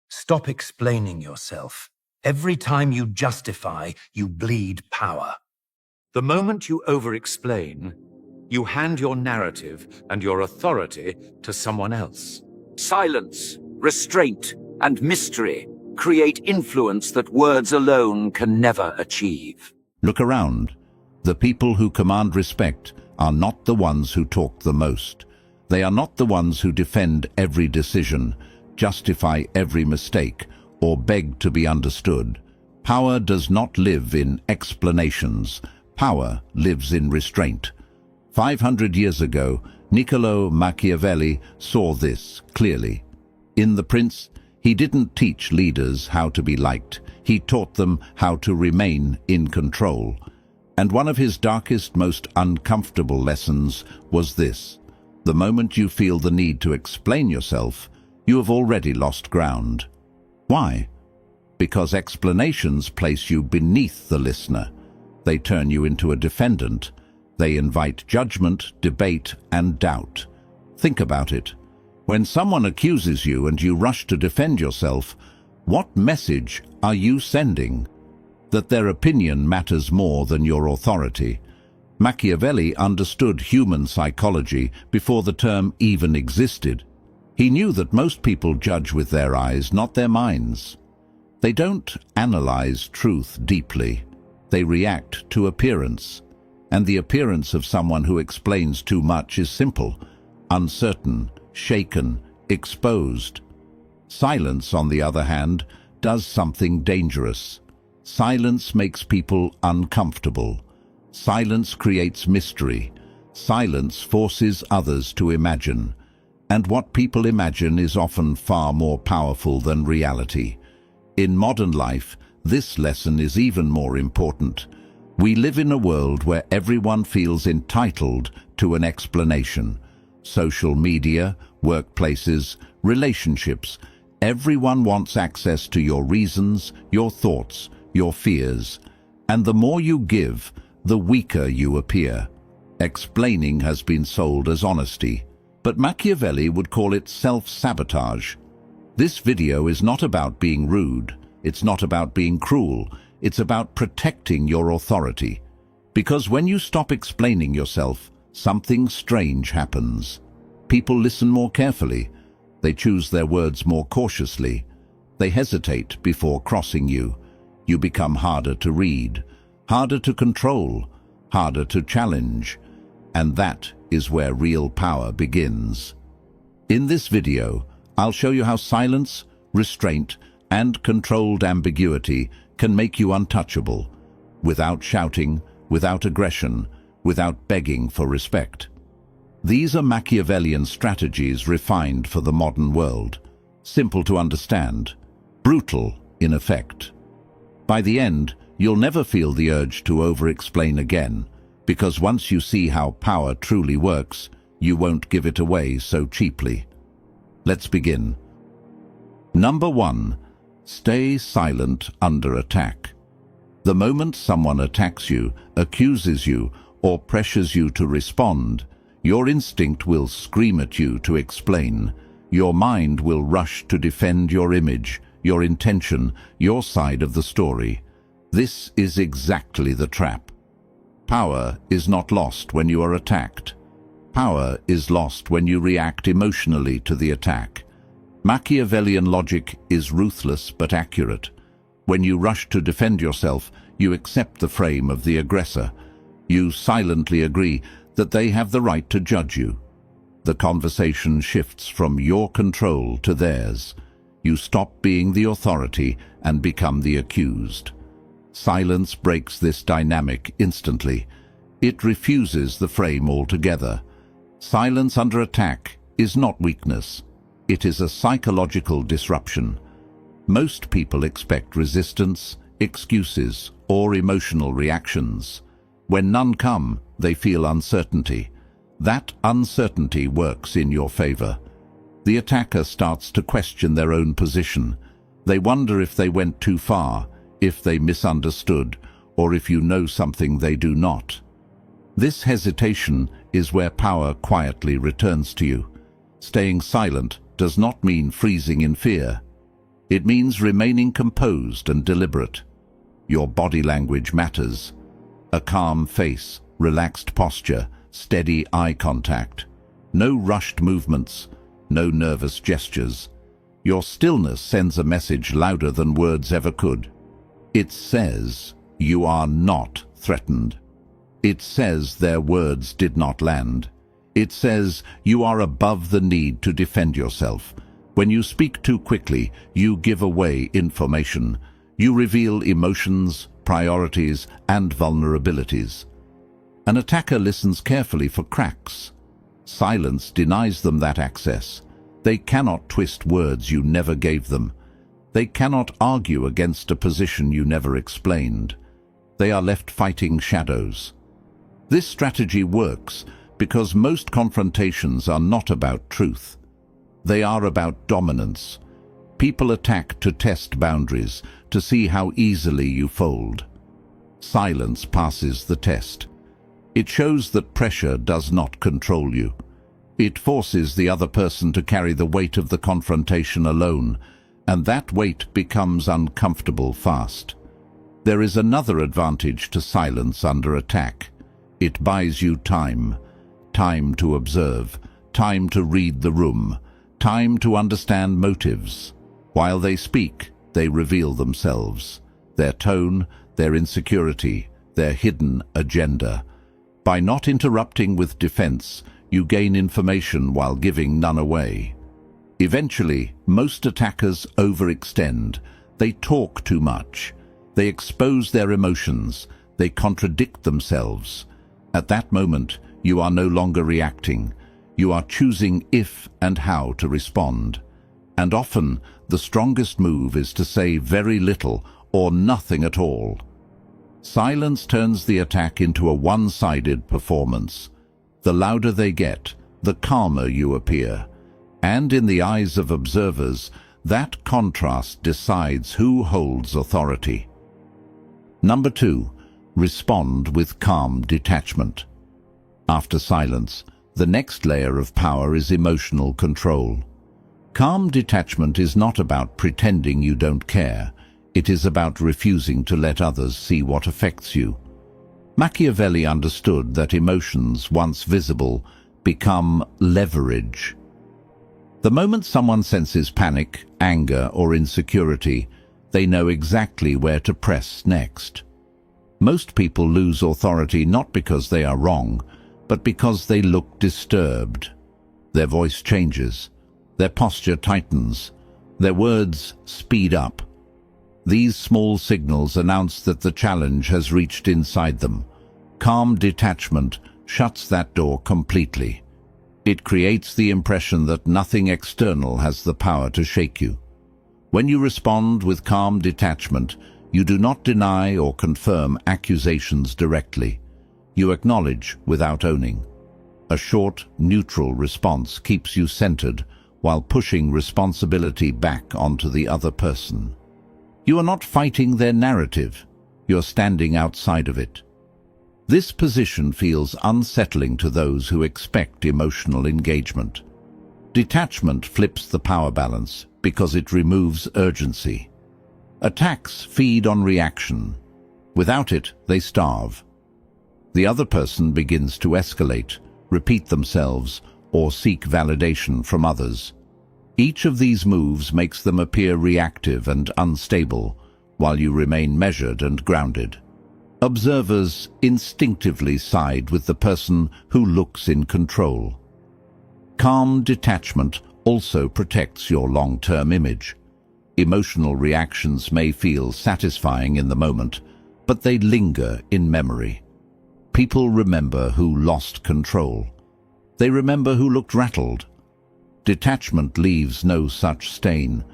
Stop explaining yourself. Every time you justify, you bleed power. The moment you over-explain, you hand your narrative and your authority to someone else. Silence, restraint, and mystery create influence that words alone can never achieve. Look around. The people who command respect are not the ones who talk the most. They are not the ones who defend every decision, justify every mistake, or beg to be understood. Power does not live in explanations. Power lives in restraint. 500 years ago, Niccolo Machiavelli saw this clearly. In The Prince, he didn't teach leaders how to be liked. He taught them how to remain in control. And one of his darkest, most uncomfortable lessons was this: the moment you feel the need to explain yourself, you have already lost ground. Why? Because explanations place you beneath the listener. They turn you into a defendant. They invite judgment, debate, and doubt. Think about it. When someone accuses you and you rush to defend yourself, what message are you sending? That their opinion matters more than your authority. Machiavelli understood human psychology before the term even existed. He knew that most people judge with their eyes, not their minds. They don't analyze truth deeply. They react to appearance. And the appearance of someone who explains too much is simple: uncertain, shaken, exposed. Silence, on the other hand, does something dangerous. Silence makes people uncomfortable. Silence creates mystery. Silence forces others to imagine. And what people imagine is often far more powerful than reality. In modern life, this lesson is even more important. We live in a world where everyone feels entitled to an explanation. Social media, workplaces, relationships, everyone wants access to your reasons, your thoughts, your fears. And the more you give, the weaker you appear. Explaining has been sold as honesty, but Machiavelli would call it self-sabotage. This video is not about being rude. It's not about being cruel. It's about protecting your authority. Because when you stop explaining yourself, something strange happens. People listen more carefully. They choose their words more cautiously. They hesitate before crossing you. You become harder to read, harder to control, harder to challenge. And that is where real power begins. In this video, I'll show you how silence, restraint, and controlled ambiguity can make you untouchable, without shouting, without aggression, without begging for respect. These are Machiavellian strategies refined for the modern world. Simple to understand, brutal in effect. By the end, you'll never feel the urge to over-explain again, because once you see how power truly works, you won't give it away so cheaply. Let's begin. Number 1. Stay silent under attack. The moment someone attacks you, accuses you, or pressures you to respond, your instinct will scream at you to explain. Your mind will rush to defend your image, your intention, your side of the story. This is exactly the trap. Power is not lost when you are attacked. Power is lost when you react emotionally to the attack. Machiavellian logic is ruthless but accurate. When you rush to defend yourself, you accept the frame of the aggressor. You silently agree that they have the right to judge you. The conversation shifts from your control to theirs. You stop being the authority and become the accused. Silence breaks this dynamic instantly. It refuses the frame altogether. Silence under attack is not weakness. It is a psychological disruption. Most people expect resistance, excuses, or emotional reactions. When none come, they feel uncertainty. That uncertainty works in your favor. The attacker starts to question their own position. They wonder if they went too far, if they misunderstood, or if you know something they do not. This hesitation is where power quietly returns to you. Staying silent does not mean freezing in fear. It means remaining composed and deliberate. Your body language matters. A calm face, relaxed posture, steady eye contact. No rushed movements, no nervous gestures. Your stillness sends a message louder than words ever could. It says, you are not threatened. It says their words did not land. It says you are above the need to defend yourself. When you speak too quickly, you give away information. You reveal emotions, priorities, and vulnerabilities. An attacker listens carefully for cracks. Silence denies them that access. They cannot twist words you never gave them. They cannot argue against a position you never explained. They are left fighting shadows. This strategy works because most confrontations are not about truth. They are about dominance. People attack to test boundaries, to see how easily you fold. Silence passes the test. It shows that pressure does not control you. It forces the other person to carry the weight of the confrontation alone, and that weight becomes uncomfortable fast. There is another advantage to silence under attack. It buys you time. Time to observe, time to read the room, time to understand motives. While they speak, they reveal themselves, their tone, their insecurity, their hidden agenda. By not interrupting with defense, you gain information while giving none away. Eventually, most attackers overextend. They talk too much. They expose their emotions. They contradict themselves. At that moment, you are no longer reacting. You are choosing if and how to respond. And often, the strongest move is to say very little or nothing at all. Silence turns the attack into a one-sided performance. The louder they get, the calmer you appear. And in the eyes of observers, that contrast decides who holds authority. Number 2, respond with calm detachment. After silence, the next layer of power is emotional control. Calm detachment is not about pretending you don't care. It is about refusing to let others see what affects you. Machiavelli understood that emotions, once visible, become leverage. The moment someone senses panic, anger, or insecurity, they know exactly where to press next. Most people lose authority not because they are wrong, but because they look disturbed. Their voice changes, their posture tightens, their words speed up. These small signals announce that the challenge has reached inside them. Calm detachment shuts that door completely. It creates the impression that nothing external has the power to shake you. When you respond with calm detachment, you do not deny or confirm accusations directly. You acknowledge without owning. A short, neutral response keeps you centered while pushing responsibility back onto the other person. You are not fighting their narrative. You're standing outside of it. This position feels unsettling to those who expect emotional engagement. Detachment flips the power balance because it removes urgency. Attacks feed on reaction. Without it, they starve. The other person begins to escalate, repeat themselves, or seek validation from others. Each of these moves makes them appear reactive and unstable, while you remain measured and grounded. Observers instinctively side with the person who looks in control. Calm detachment also protects your long-term image. Emotional reactions may feel satisfying in the moment, but they linger in memory. People remember who lost control. They remember who looked rattled. Detachment leaves no such stain.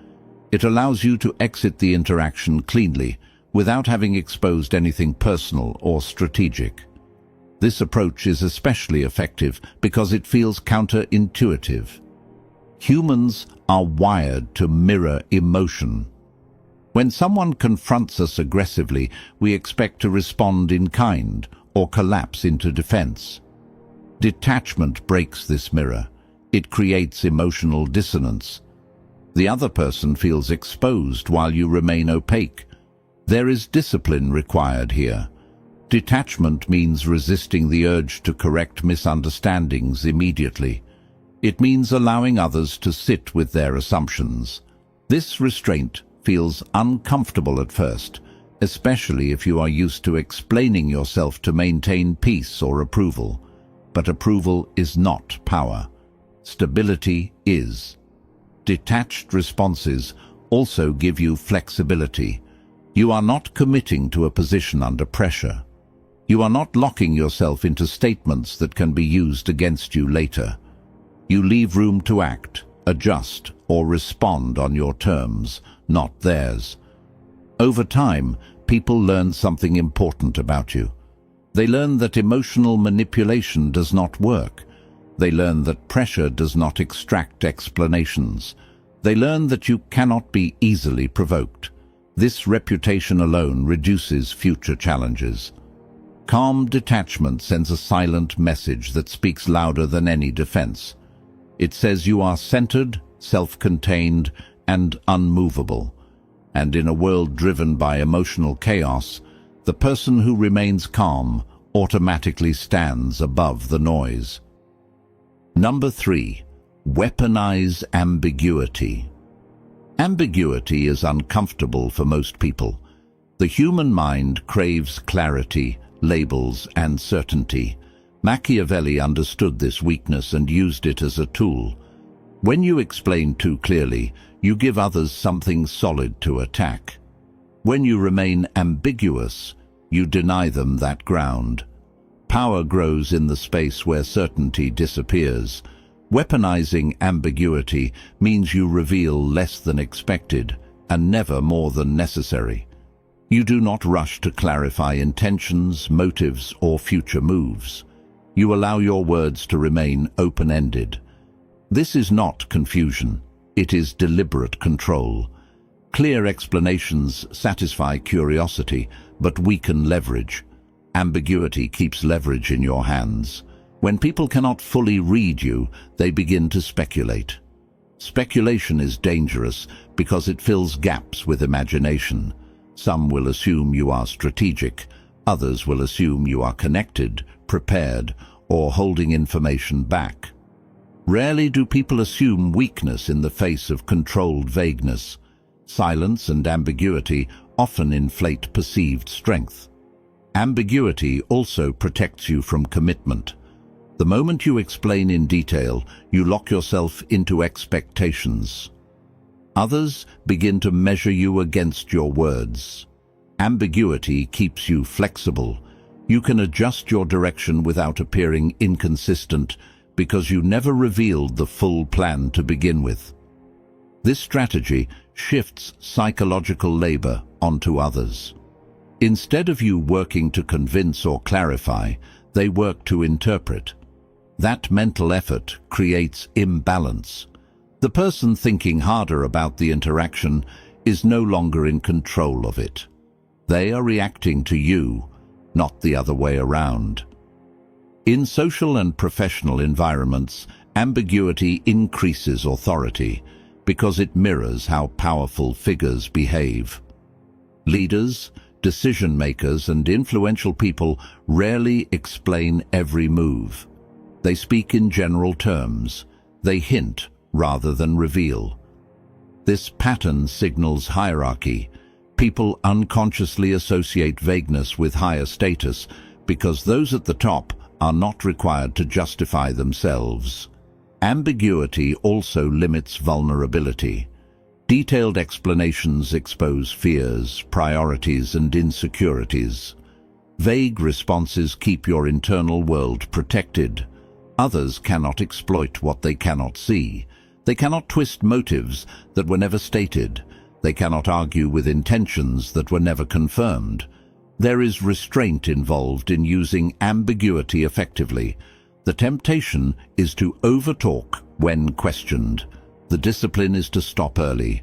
It allows you to exit the interaction cleanly, without having exposed anything personal or strategic. This approach is especially effective because it feels counterintuitive. Humans are wired to mirror emotion. When someone confronts us aggressively, we expect to respond in kind or collapse into defense. Detachment breaks this mirror. It creates emotional dissonance. The other person feels exposed while you remain opaque. There is discipline required here. Detachment means resisting the urge to correct misunderstandings immediately. It means allowing others to sit with their assumptions. This restraint feels uncomfortable at first, especially if you are used to explaining yourself to maintain peace or approval. But approval is not power. Stability is. Detached responses also give you flexibility. You are not committing to a position under pressure. You are not locking yourself into statements that can be used against you later. You leave room to act, adjust, or respond on your terms, not theirs. Over time, people learn something important about you. They learn that emotional manipulation does not work. They learn that pressure does not extract explanations. They learn that you cannot be easily provoked. This reputation alone reduces future challenges. Calm detachment sends a silent message that speaks louder than any defense. It says you are centered, self-contained, and unmovable. And in a world driven by emotional chaos, the person who remains calm automatically stands above the noise. Number 3. Weaponize ambiguity. Ambiguity is uncomfortable for most people. The human mind craves clarity, labels, and certainty. Machiavelli understood this weakness and used it as a tool. When you explain too clearly, you give others something solid to attack. When you remain ambiguous, you deny them that ground. Power grows in the space where certainty disappears. Weaponizing ambiguity means you reveal less than expected and never more than necessary. You do not rush to clarify intentions, motives, or future moves. You allow your words to remain open-ended. This is not confusion. It is deliberate control. Clear explanations satisfy curiosity, but weaken leverage. Ambiguity keeps leverage in your hands. When people cannot fully read you, they begin to speculate. Speculation is dangerous because it fills gaps with imagination. Some will assume you are strategic, others will assume you are connected, prepared, or holding information back. Rarely do people assume weakness in the face of controlled vagueness. Silence and ambiguity often inflate perceived strength. Ambiguity also protects you from commitment. The moment you explain in detail, you lock yourself into expectations. Others begin to measure you against your words. Ambiguity keeps you flexible. You can adjust your direction without appearing inconsistent because you never revealed the full plan to begin with. This strategy shifts psychological labor onto others. Instead of you working to convince or clarify, they work to interpret. That mental effort creates imbalance. The person thinking harder about the interaction is no longer in control of it. They are reacting to you, not the other way around. In social and professional environments, ambiguity increases authority because it mirrors how powerful figures behave. Leaders, decision-makers, and influential people rarely explain every move. They speak in general terms. They hint rather than reveal. This pattern signals hierarchy. People unconsciously associate vagueness with higher status because those at the top are not required to justify themselves. Ambiguity also limits vulnerability. Detailed explanations expose fears, priorities, and insecurities. Vague responses keep your internal world protected. Others cannot exploit what they cannot see. They cannot twist motives that were never stated. They cannot argue with intentions that were never confirmed. There is restraint involved in using ambiguity effectively. The temptation is to overtalk when questioned. The discipline is to stop early.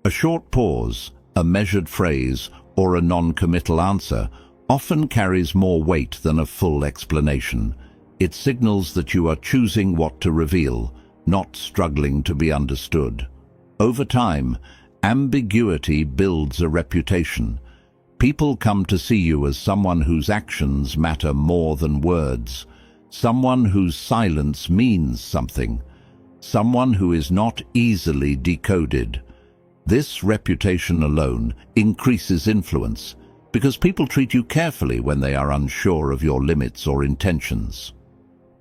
A short pause, a measured phrase, or a non-committal answer often carries more weight than a full explanation. It signals that you are choosing what to reveal, not struggling to be understood. Over time, ambiguity builds a reputation. People come to see you as someone whose actions matter more than words, someone whose silence means something, someone who is not easily decoded. This reputation alone increases influence, because people treat you carefully when they are unsure of your limits or intentions.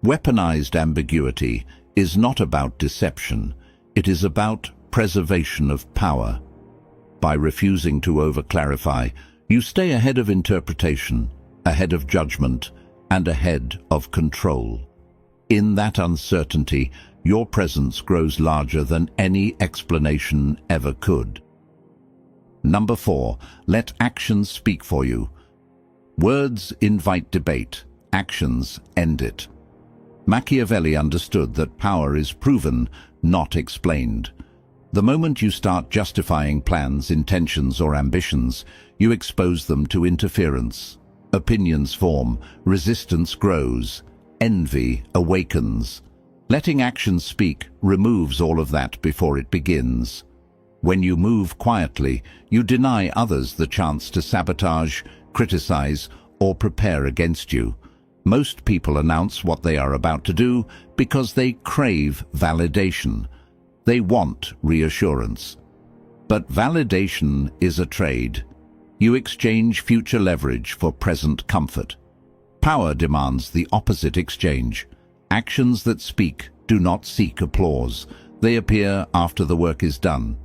Weaponized ambiguity is not about deception, it is about preservation of power. By refusing to over-clarify, you stay ahead of interpretation, ahead of judgment, and ahead of control. In that uncertainty, your presence grows larger than any explanation ever could. Number 4, let actions speak for you. Words invite debate, actions end it. Machiavelli understood that power is proven, not explained. The moment you start justifying plans, intentions, or ambitions, you expose them to interference. Opinions form, resistance grows, envy awakens. Letting actions speak removes all of that before it begins. When you move quietly, you deny others the chance to sabotage, criticize, or prepare against you. Most people announce what they are about to do because they crave validation. They want reassurance. But validation is a trade. You exchange future leverage for present comfort. Power demands the opposite exchange. Actions that speak do not seek applause. They appear after the work is done.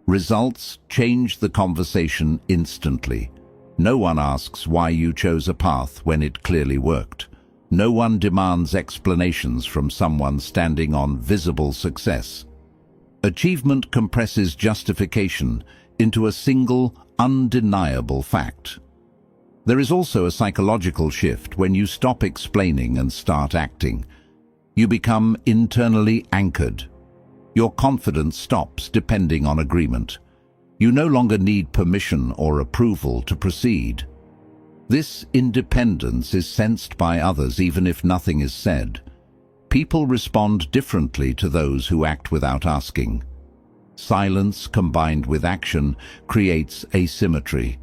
Results change the conversation instantly. No one asks why you chose a path when it clearly worked. No one demands explanations from someone standing on visible success. Achievement compresses justification into a single, undeniable fact. There is also a psychological shift when you stop explaining and start acting. You become internally anchored. Your confidence stops depending on agreement. You no longer need permission or approval to proceed. This independence is sensed by others even if nothing is said. People respond differently to those who act without asking. Silence combined with action creates asymmetry.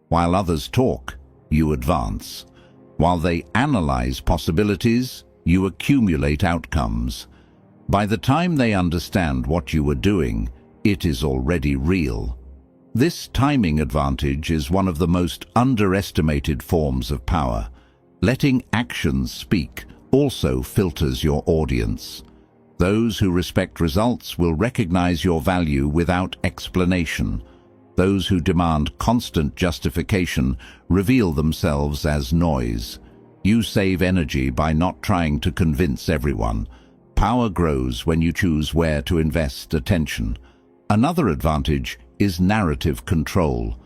While others talk, you advance. While they analyze possibilities, you accumulate outcomes. By the time they understand what you were doing, it is already real. This timing advantage is one of the most underestimated forms of power. Letting actions speak also filters your audience. Those who respect results will recognize your value without explanation. Those who demand constant justification reveal themselves as noise. You save energy by not trying to convince everyone. Power grows when you choose where to invest attention. Another advantage is narrative control.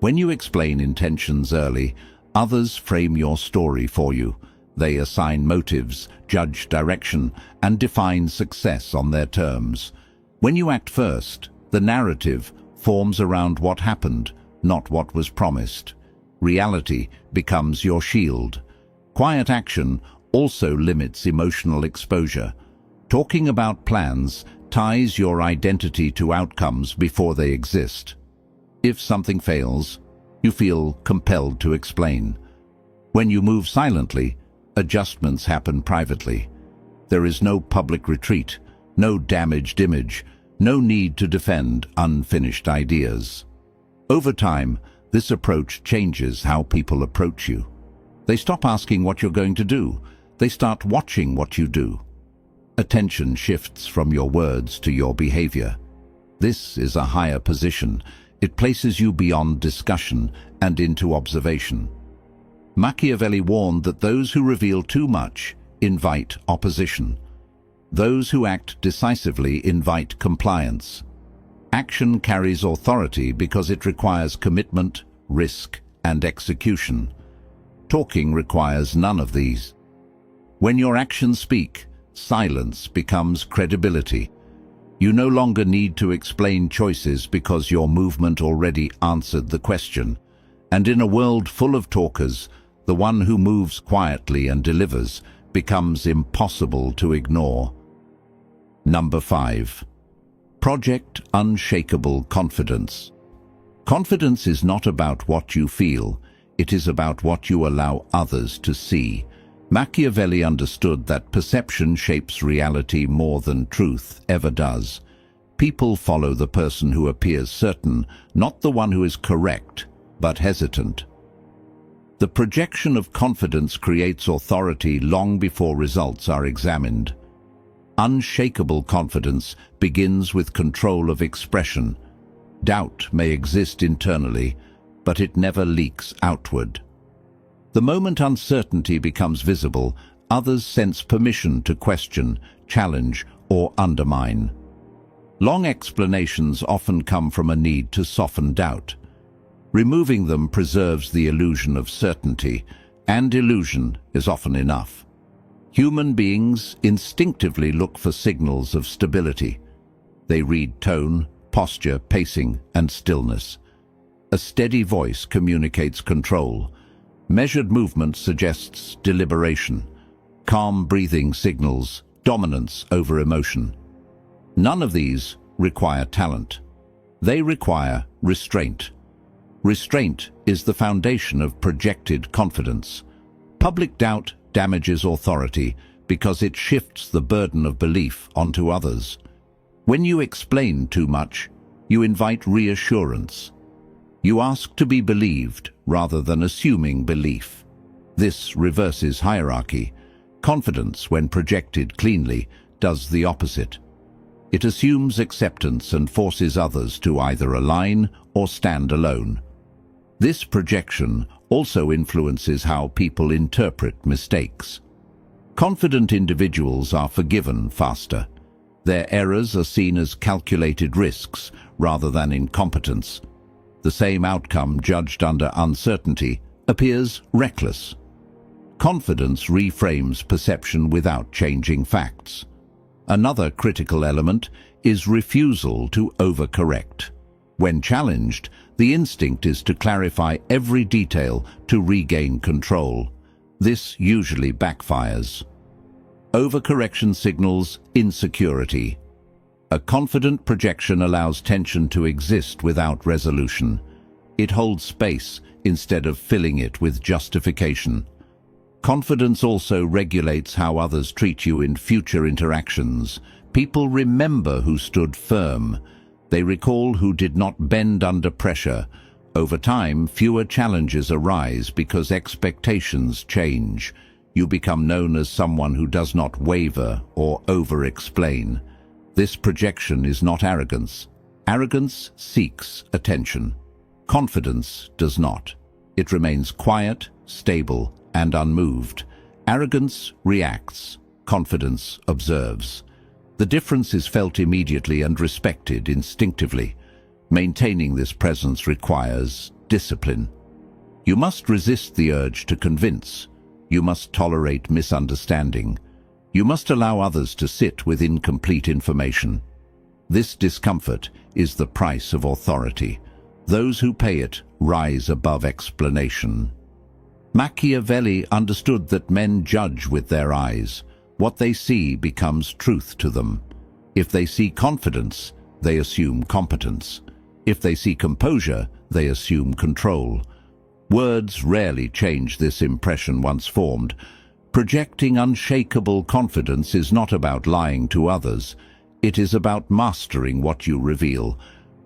When you explain intentions early, others frame your story for you. They assign motives, judge direction, and define success on their terms. When you act first, the narrative forms around what happened, not what was promised. Reality becomes your shield. Quiet action also limits emotional exposure. Talking about plans ties your identity to outcomes before they exist. If something fails, you feel compelled to explain. When you move silently, adjustments happen privately. There is no public retreat, no damaged image, no need to defend unfinished ideas. Over time, this approach changes how people approach you. They stop asking what you're going to do. They start watching what you do. Attention shifts from your words to your behavior. This is a higher position. It places you beyond discussion and into observation. Machiavelli warned that those who reveal too much invite opposition. Those who act decisively invite compliance. Action carries authority because it requires commitment, risk, and execution. Talking requires none of these. When your actions speak, silence becomes credibility. You no longer need to explain choices because your movement already answered the question. And in a world full of talkers, the one who moves quietly and delivers becomes impossible to ignore. Number 5. Project unshakable confidence. Confidence is not about what you feel, it is about what you allow others to see. Machiavelli understood that perception shapes reality more than truth ever does. People follow the person who appears certain, not the one who is correct, but hesitant. The projection of confidence creates authority long before results are examined. Unshakable confidence begins with control of expression. Doubt may exist internally, but it never leaks outward. The moment uncertainty becomes visible, others sense permission to question, challenge, or undermine. Long explanations often come from a need to soften doubt. Removing them preserves the illusion of certainty, and illusion is often enough. Human beings instinctively look for signals of stability. They read tone, posture, pacing, and stillness. A steady voice communicates control. Measured movement suggests deliberation. Calm breathing signals dominance over emotion. None of these require talent. They require restraint. Restraint is the foundation of projected confidence. Public doubt damages authority because it shifts the burden of belief onto others. When you explain too much, you invite reassurance. You ask to be believed rather than assuming belief. This reverses hierarchy. Confidence, when projected cleanly, does the opposite. It assumes acceptance and forces others to either align or stand alone. This projection also influences how people interpret mistakes. Confident individuals are forgiven faster. Their errors are seen as calculated risks rather than incompetence. The same outcome judged under uncertainty appears reckless. Confidence reframes perception without changing facts. Another critical element is refusal to overcorrect. When challenged, the instinct is to clarify every detail to regain control. This usually backfires. Overcorrection signals insecurity. A confident projection allows tension to exist without resolution. It holds space instead of filling it with justification. Confidence also regulates how others treat you in future interactions. People remember who stood firm. They recall who did not bend under pressure. Over time, fewer challenges arise because expectations change. You become known as someone who does not waver or over-explain. This projection is not arrogance. Arrogance seeks attention. Confidence does not. It remains quiet, stable, and unmoved. Arrogance reacts. Confidence observes. The difference is felt immediately and respected instinctively. Maintaining this presence requires discipline. You must resist the urge to convince. You must tolerate misunderstanding. You must allow others to sit with incomplete information. This discomfort is the price of authority. Those who pay it rise above explanation. Machiavelli understood that men judge with their eyes. What they see becomes truth to them. If they see confidence, they assume competence. If they see composure, they assume control. Words rarely change this impression once formed. Projecting unshakable confidence is not about lying to others. It is about mastering what you reveal.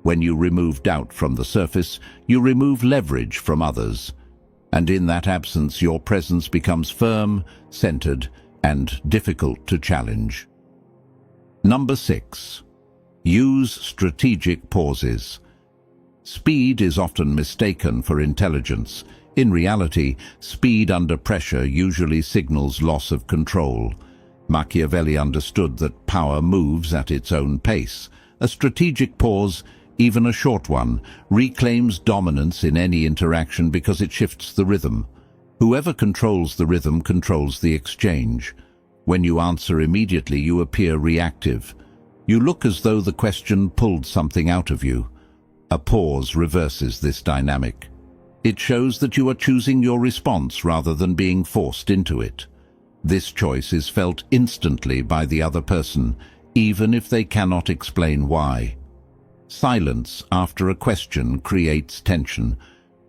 When you remove doubt from the surface, you remove leverage from others. And in that absence, your presence becomes firm, centered, and difficult to challenge. Number 6. Use strategic pauses. Speed is often mistaken for intelligence. In reality, speed under pressure usually signals loss of control. Machiavelli understood that power moves at its own pace. A strategic pause, even a short one, reclaims dominance in any interaction because it shifts the rhythm. Whoever controls the rhythm controls the exchange. When you answer immediately, you appear reactive. You look as though the question pulled something out of you. A pause reverses this dynamic. It shows that you are choosing your response rather than being forced into it. This choice is felt instantly by the other person. even if they cannot explain why. Silence after a question creates tension.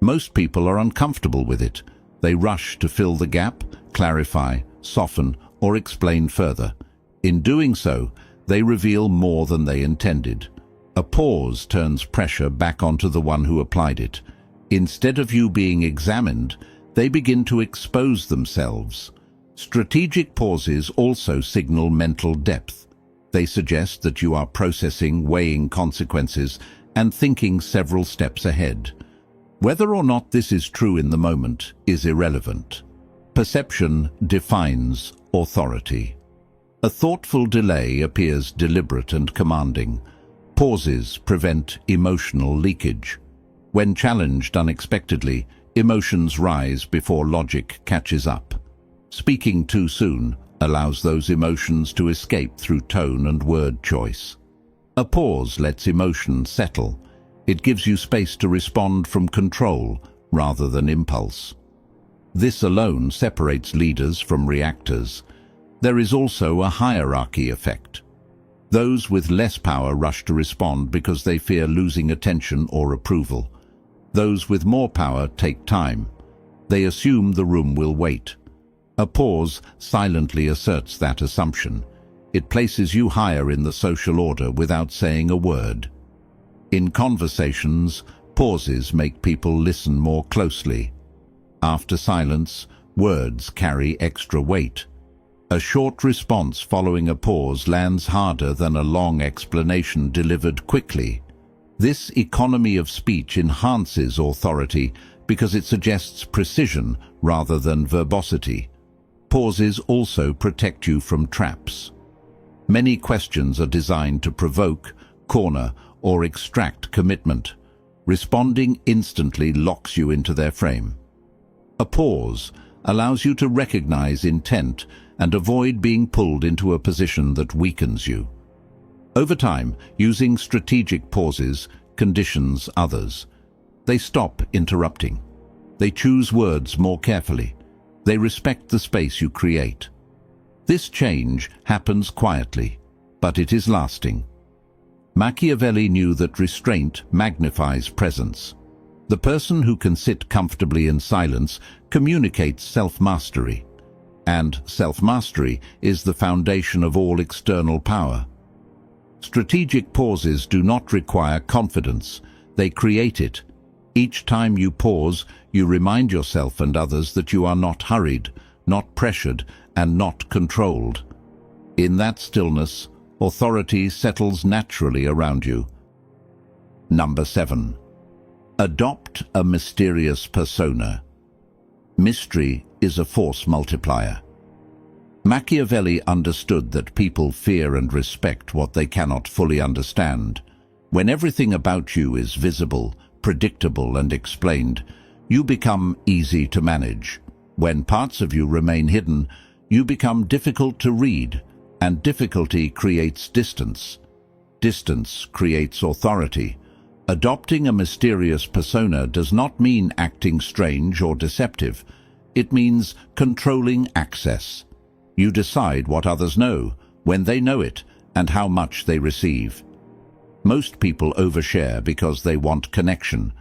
Most people are uncomfortable with it. They rush to fill the gap, clarify, soften, or explain further. In doing so, they reveal more than they intended. A pause turns pressure back onto the one who applied it. Instead of you being examined, they begin to expose themselves. Strategic pauses also signal mental depth. They suggest that you are processing, weighing consequences, and thinking several steps ahead. Whether or not this is true in the moment is irrelevant. Perception defines authority. A thoughtful delay appears deliberate and commanding. Pauses prevent emotional leakage. When challenged unexpectedly, emotions rise before logic catches up. Speaking too soon allows those emotions to escape through tone and word choice. A pause lets emotion settle. It gives you space to respond from control rather than impulse. This alone separates leaders from reactors. There is also a hierarchy effect. Those with less power rush to respond because they fear losing attention or approval. Those with more power take time. They assume the room will wait. A pause silently asserts that assumption. It places you higher in the social order without saying a word. In conversations, pauses make people listen more closely. After silence, words carry extra weight. A short response following a pause lands harder than a long explanation delivered quickly. This economy of speech enhances authority because it suggests precision rather than verbosity. Pauses also protect you from traps. Many questions are designed to provoke, corner, or extract commitment. Responding instantly locks you into their frame. A pause allows you to recognize intent and avoid being pulled into a position that weakens you. Over time, using strategic pauses conditions others. They stop interrupting. They choose words more carefully. They respect the space you create. This change happens quietly, but it is lasting. Machiavelli knew that restraint magnifies presence. The person who can sit comfortably in silence communicates self-mastery. And self-mastery is the foundation of all external power. Strategic pauses do not require confidence. They create it. Each time you pause, you remind yourself and others that you are not hurried, not pressured, and not controlled. In that stillness, authority settles naturally around you. Number 7. Adopt a mysterious persona. Mystery is a force multiplier. Machiavelli understood that people fear and respect what they cannot fully understand. When everything about you is visible, predictable, and explained, you become easy to manage. When parts of you remain hidden, you become difficult to read, and difficulty creates distance. Distance creates authority. Adopting a mysterious persona does not mean acting strange or deceptive. It means controlling access. You decide what others know, when they know it, and how much they receive. Most people overshare because they want connection.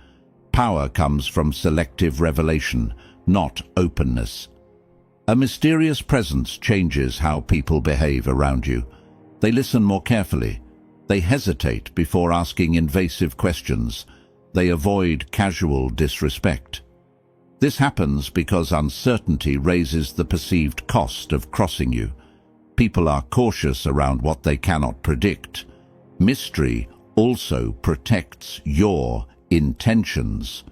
Power comes from selective revelation, not openness. A mysterious presence changes how people behave around you. They listen more carefully. They hesitate before asking invasive questions. They avoid casual disrespect. This happens because uncertainty raises the perceived cost of crossing you. People are cautious around what they cannot predict. Mystery also protects your intentions.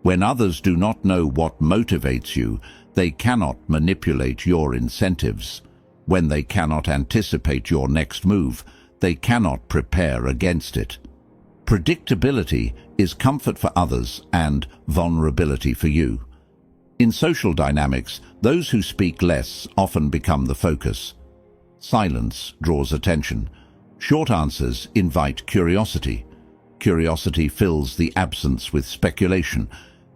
When others do not know what motivates you, they cannot manipulate your incentives. When they cannot anticipate your next move, they cannot prepare against it. Predictability is comfort for others and vulnerability for you. In social dynamics, those who speak less often become the focus. Silence draws attention. Short answers invite curiosity. Curiosity fills the absence with speculation,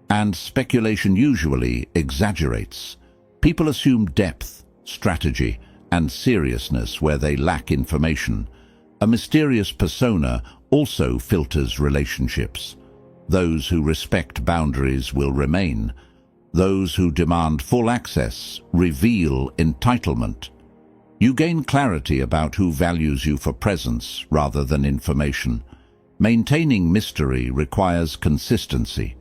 and speculation usually exaggerates. People assume depth, strategy, and seriousness where they lack information. A mysterious persona also filters relationships. Those who respect boundaries will remain. Those who demand full access reveal entitlement. You gain clarity about who values you for presence rather than information. Maintaining mystery requires consistency.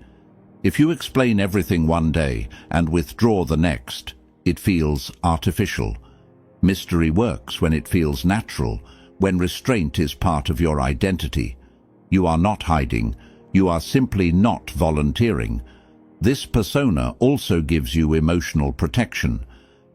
If you explain everything one day and withdraw the next, it feels artificial. Mystery works when it feels natural, when restraint is part of your identity. You are not hiding, you are simply not volunteering. This persona also gives you emotional protection.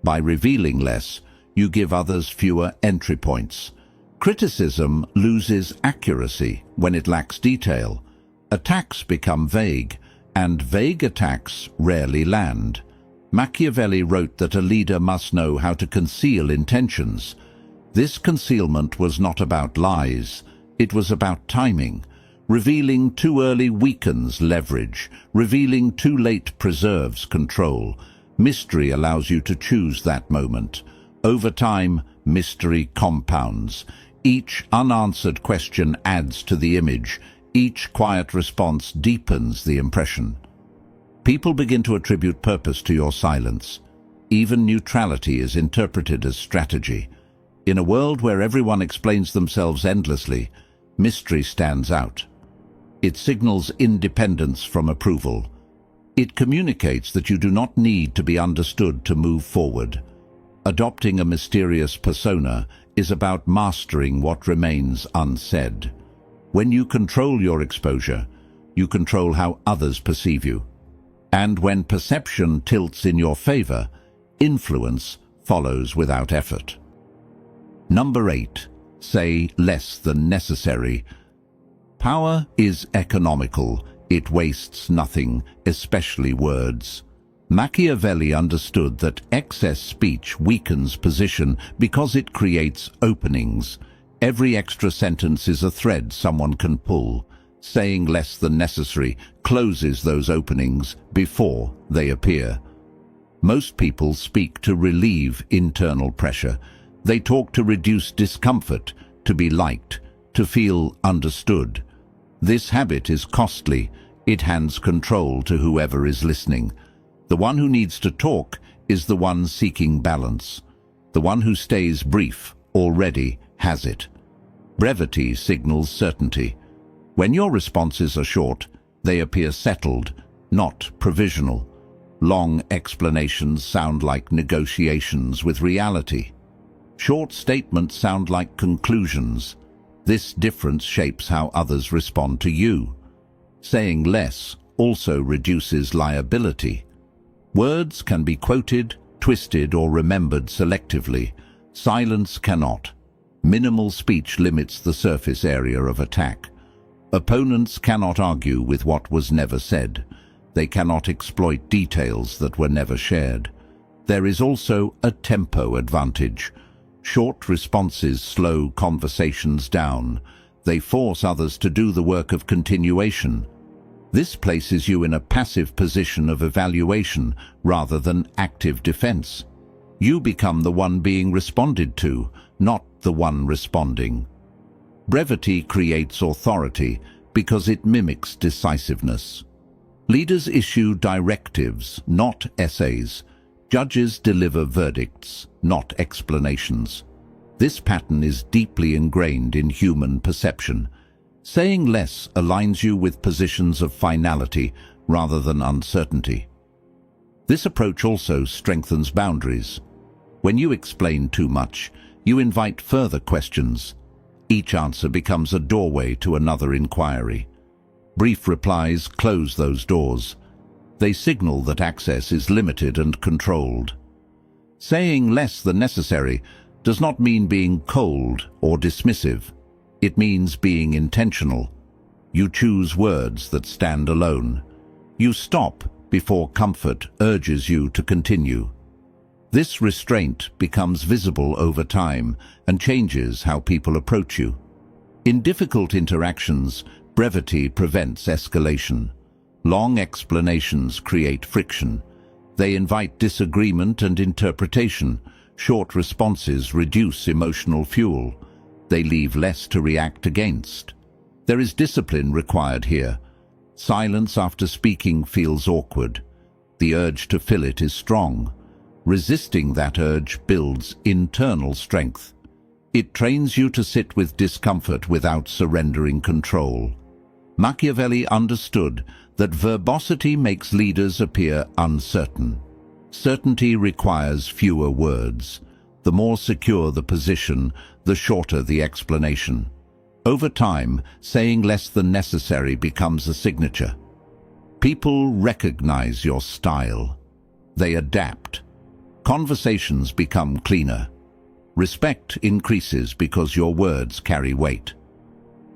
By revealing less, you give others fewer entry points. Criticism loses accuracy when it lacks detail. Attacks become vague, and vague attacks rarely land. Machiavelli wrote that a leader must know how to conceal intentions. This concealment was not about lies, it was about timing. Revealing too early weakens leverage. Revealing too late preserves control. Mystery allows you to choose that moment. Over time, mystery compounds. Each unanswered question adds to the image. Each quiet response deepens the impression. People begin to attribute purpose to your silence. Even neutrality is interpreted as strategy. In a world where everyone explains themselves endlessly, mystery stands out. It signals independence from approval. It communicates that you do not need to be understood to move forward. Adopting a mysterious persona is about mastering what remains unsaid. When you control your exposure, you control how others perceive you. And when perception tilts in your favor, influence follows without effort. Number 8. Say less than necessary. Power is economical. It wastes nothing, especially words. Machiavelli understood that excess speech weakens position because it creates openings. Every extra sentence is a thread someone can pull. Saying less than necessary closes those openings before they appear. Most people speak to relieve internal pressure. They talk to reduce discomfort, to be liked, to feel understood. This habit is costly. It hands control to whoever is listening. The one who needs to talk is the one seeking balance. The one who stays brief already has it. Brevity signals certainty. When your responses are short, they appear settled, not provisional. Long explanations sound like negotiations with reality. Short statements sound like conclusions. This difference shapes how others respond to you. Saying less also reduces liability. Words can be quoted, twisted, or remembered selectively. Silence cannot. Minimal speech limits the surface area of attack. Opponents cannot argue with what was never said. They cannot exploit details that were never shared. There is also a tempo advantage. Short responses slow conversations down. They force others to do the work of continuation. This places you in a passive position of evaluation rather than active defense. You become the one being responded to, not the one responding. Brevity creates authority because it mimics decisiveness. Leaders issue directives, not essays. Judges deliver verdicts, not explanations. This pattern is deeply ingrained in human perception. Saying less aligns you with positions of finality rather than uncertainty. This approach also strengthens boundaries. When you explain too much, you invite further questions. Each answer becomes a doorway to another inquiry. Brief replies close those doors. They signal that access is limited and controlled. Saying less than necessary does not mean being cold or dismissive. It means being intentional. You choose words that stand alone. You stop before comfort urges you to continue. This restraint becomes visible over time and changes how people approach you. In difficult interactions, brevity prevents escalation. Long explanations create friction. They invite disagreement and interpretation. Short responses reduce emotional fuel. They leave less to react against. There is discipline required here. Silence after speaking feels awkward. The urge to fill it is strong. Resisting that urge builds internal strength. It trains you to sit with discomfort without surrendering control. Machiavelli understood that verbosity makes leaders appear uncertain. Certainty requires fewer words. The more secure the position, the shorter the explanation. Over time, saying less than necessary becomes a signature. People recognize your style. They adapt. Conversations become cleaner. Respect increases because your words carry weight.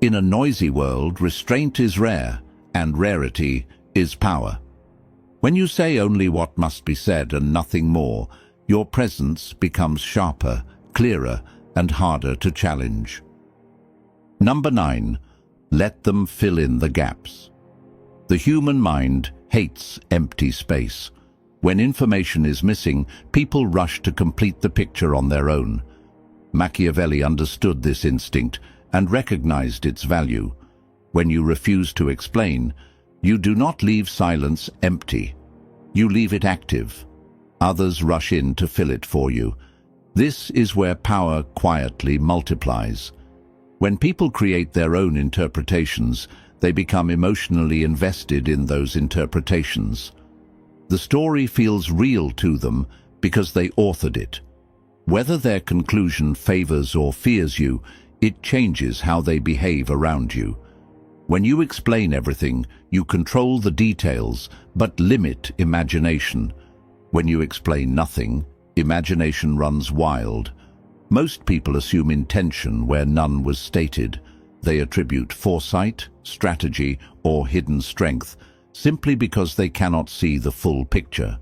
In a noisy world, restraint is rare, and rarity is power. When you say only what must be said and nothing more, your presence becomes sharper, clearer, and harder to challenge. Number 9. Let them fill in the gaps. The human mind hates empty space. When information is missing, people rush to complete the picture on their own. Machiavelli understood this instinct and recognized its value. When you refuse to explain, you do not leave silence empty. You leave it active. Others rush in to fill it for you. This is where power quietly multiplies. When people create their own interpretations, they become emotionally invested in those interpretations. The story feels real to them because they authored it. Whether their conclusion favors or fears you, it changes how they behave around you. When you explain everything, you control the details, but limit imagination. When you explain nothing, imagination runs wild. Most people assume intention where none was stated. They attribute foresight, strategy, or hidden strength, simply because they cannot see the full picture.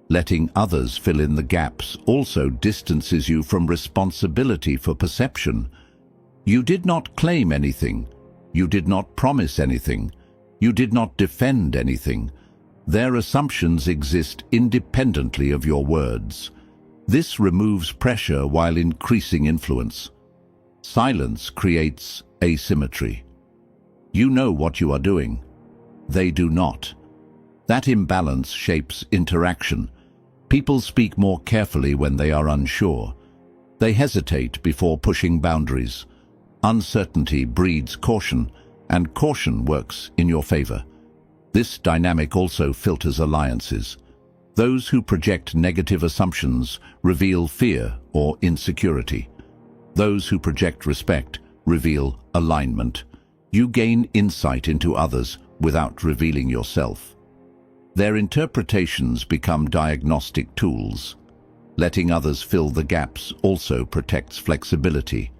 Letting others fill in the gaps also distances you from responsibility for perception. You did not claim anything. You did not promise anything. You did not defend anything. Their assumptions exist independently of your words. This removes pressure while increasing influence. Silence creates asymmetry. You know what you are doing. They do not. That imbalance shapes interaction. People speak more carefully when they are unsure. They hesitate before pushing boundaries. Uncertainty breeds caution, and caution works in your favor. This dynamic also filters alliances. Those who project negative assumptions reveal fear or insecurity. Those who project respect reveal alignment. You gain insight into others without revealing yourself. Their interpretations become diagnostic tools. Letting others fill the gaps also protects flexibility.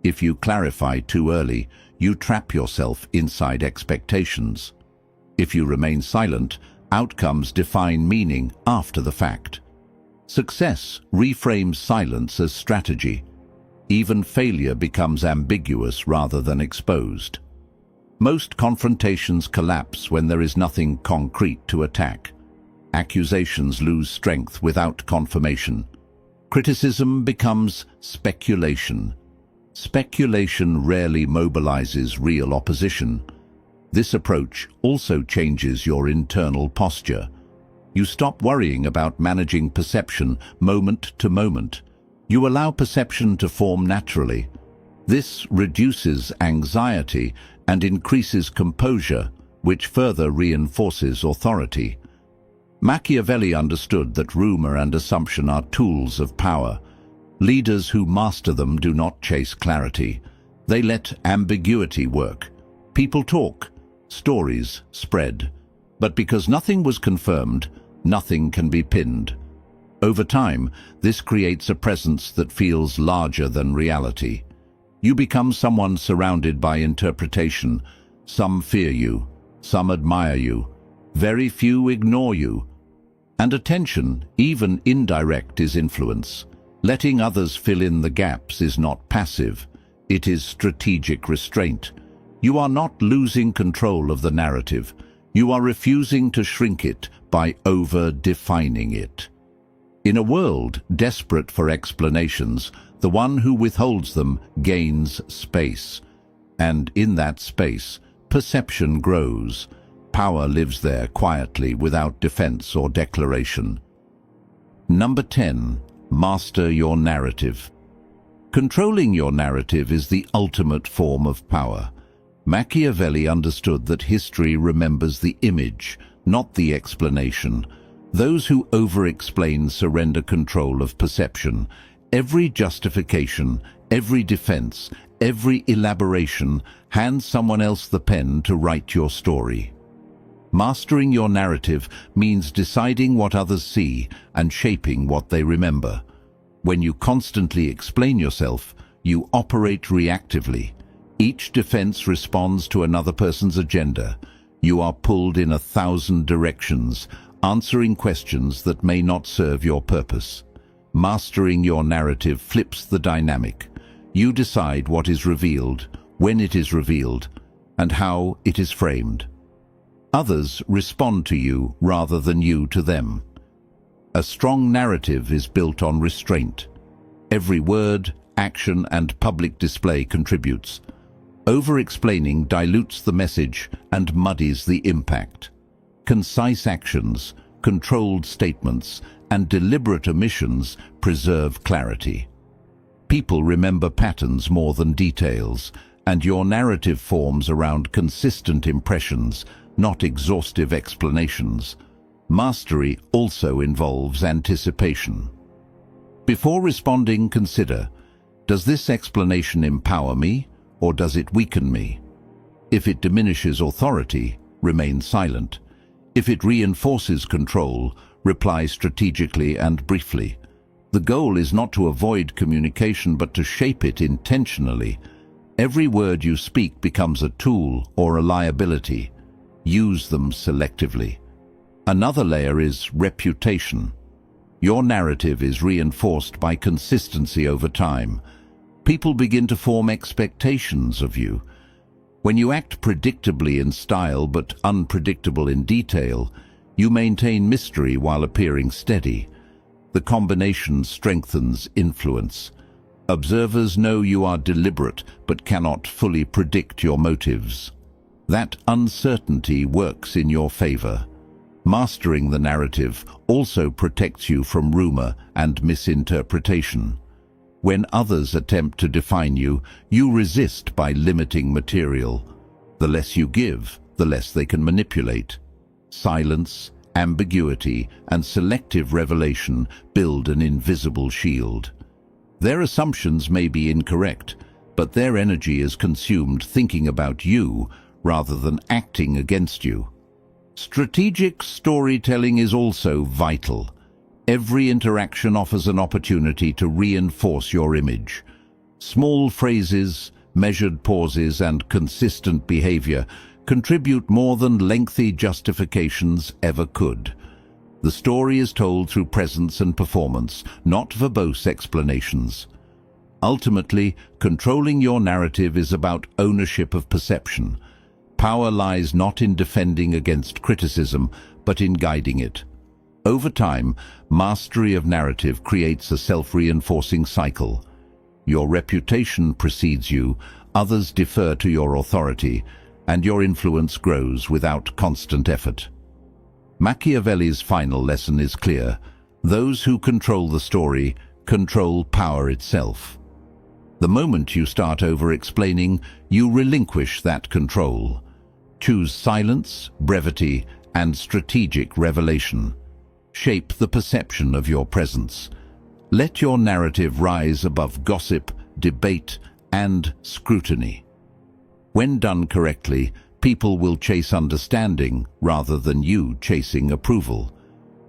If you clarify too early, you trap yourself inside expectations. If you remain silent, outcomes define meaning after the fact. Success reframes silence as strategy. Even failure becomes ambiguous rather than exposed. Most confrontations collapse when there is nothing concrete to attack. Accusations lose strength without confirmation. Criticism becomes speculation. Speculation rarely mobilizes real opposition. This approach also changes your internal posture. You stop worrying about managing perception moment to moment. You allow perception to form naturally. This reduces anxiety and increases composure, which further reinforces authority. Machiavelli understood that rumor and assumption are tools of power. Leaders who master them do not chase clarity. They let ambiguity work. People talk, stories spread. But because nothing was confirmed, nothing can be pinned. Over time, this creates a presence that feels larger than reality. You become someone surrounded by interpretation. Some fear you, some admire you. Very few ignore you. And attention, even indirect, is influence. Letting others fill in the gaps is not passive. It is strategic restraint. You are not losing control of the narrative. You are refusing to shrink it by over-defining it. In a world desperate for explanations, the one who withholds them gains space. And in that space, perception grows. Power lives there quietly without defense or declaration. Number 10. Master your narrative. Controlling your narrative is the ultimate form of power. Machiavelli understood that history remembers the image, not the explanation. Those who over-explain surrender control of perception. Every justification, every defense, every elaboration hands someone else the pen to write your story. Mastering your narrative means deciding what others see and shaping what they remember. When you constantly explain yourself, you operate reactively. Each defense responds to another person's agenda. You are pulled in 1,000 directions, answering questions that may not serve your purpose. Mastering your narrative flips the dynamic. You decide what is revealed, when it is revealed, and how it is framed. Others respond to you rather than you to them. A strong narrative is built on restraint. Every word, action, and public display contributes. Over-explaining dilutes the message and muddies the impact. Concise actions, controlled statements, and deliberate omissions preserve clarity. People remember patterns more than details, and your narrative forms around consistent impressions, not exhaustive explanations. Mastery also involves anticipation. Before responding, consider, does this explanation empower me, or does it weaken me? If it diminishes authority, remain silent. If it reinforces control, reply strategically and briefly. The goal is not to avoid communication but to shape it intentionally. Every word you speak becomes a tool or a liability. Use them selectively. Another layer is reputation. Your narrative is reinforced by consistency over time. People begin to form expectations of you. When you act predictably in style but unpredictable in detail, you maintain mystery while appearing steady. The combination strengthens influence. Observers know you are deliberate but cannot fully predict your motives. That uncertainty works in your favor. Mastering the narrative also protects you from rumor and misinterpretation. When others attempt to define you, you resist by limiting material. The less you give, the less they can manipulate. Silence, ambiguity, and selective revelation build an invisible shield. Their assumptions may be incorrect, but their energy is consumed thinking about you rather than acting against you. Strategic storytelling is also vital. Every interaction offers an opportunity to reinforce your image. Small phrases, measured pauses, and consistent behavior contribute more than lengthy justifications ever could. The story is told through presence and performance, not verbose explanations. Ultimately, controlling your narrative is about ownership of perception. Power lies not in defending against criticism, but in guiding it. Over time, mastery of narrative creates a self-reinforcing cycle. Your reputation precedes you, others defer to your authority, and your influence grows without constant effort. Machiavelli's final lesson is clear. Those who control the story control power itself. The moment you start over-explaining, you relinquish that control. Choose silence, brevity, and strategic revelation. Shape the perception of your presence. Let your narrative rise above gossip, debate, and scrutiny. When done correctly, people will chase understanding rather than you chasing approval.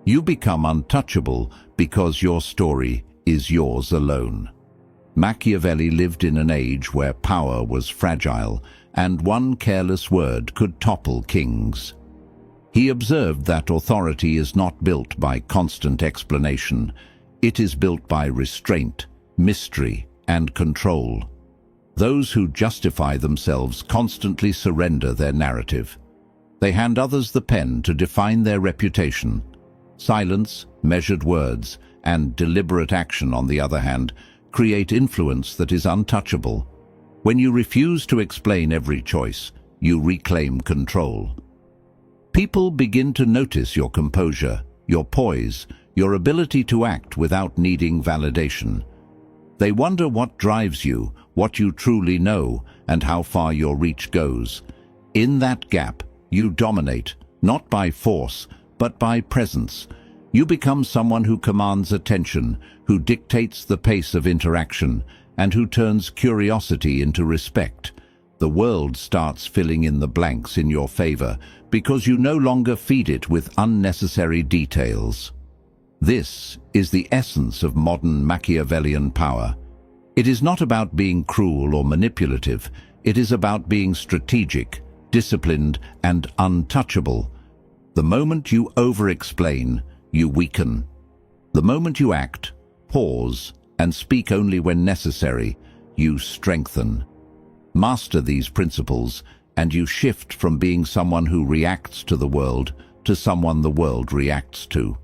You become untouchable because your story is yours alone. Machiavelli lived in an age where power was fragile, and one careless word could topple kings. He observed that authority is not built by constant explanation. It is built by restraint, mystery, and control. Those who justify themselves constantly surrender their narrative. They hand others the pen to define their reputation. Silence, measured words, and deliberate action, on the other hand, create influence that is untouchable. When you refuse to explain every choice, you reclaim control. People begin to notice your composure, your poise, your ability to act without needing validation. They wonder what drives you, what you truly know, and how far your reach goes. In that gap, you dominate, not by force, but by presence. You become someone who commands attention, who dictates the pace of interaction, and who turns curiosity into respect. The world starts filling in the blanks in your favor because you no longer feed it with unnecessary details. This is the essence of modern Machiavellian power. It is not about being cruel or manipulative. It is about being strategic, disciplined, and untouchable. The moment you over-explain, you weaken. The moment you act, pause, and speak only when necessary, you strengthen. Master these principles, and you shift from being someone who reacts to the world to someone the world reacts to.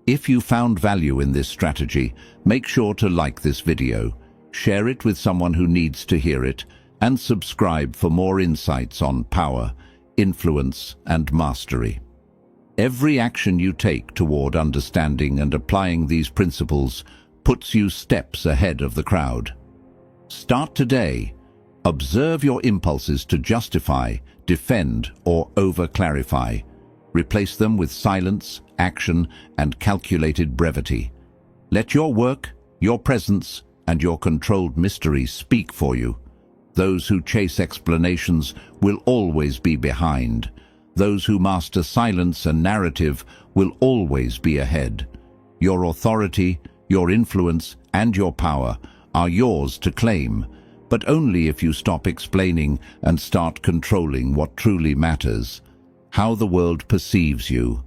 If you found value in this strategy, make sure to like this video, share it with someone who needs to hear it, and subscribe for more insights on power, influence, and mastery. Every action you take toward understanding and applying these principles puts you steps ahead of the crowd. Start today. Observe your impulses to justify, defend, or over-clarify. Replace them with silence, action, and calculated brevity. Let your work, your presence, and your controlled mystery speak for you. Those who chase explanations will always be behind. Those who master silence and narrative will always be ahead. Your authority, your influence, and your power are yours to claim, but only if you stop explaining and start controlling what truly matters: how the world perceives you,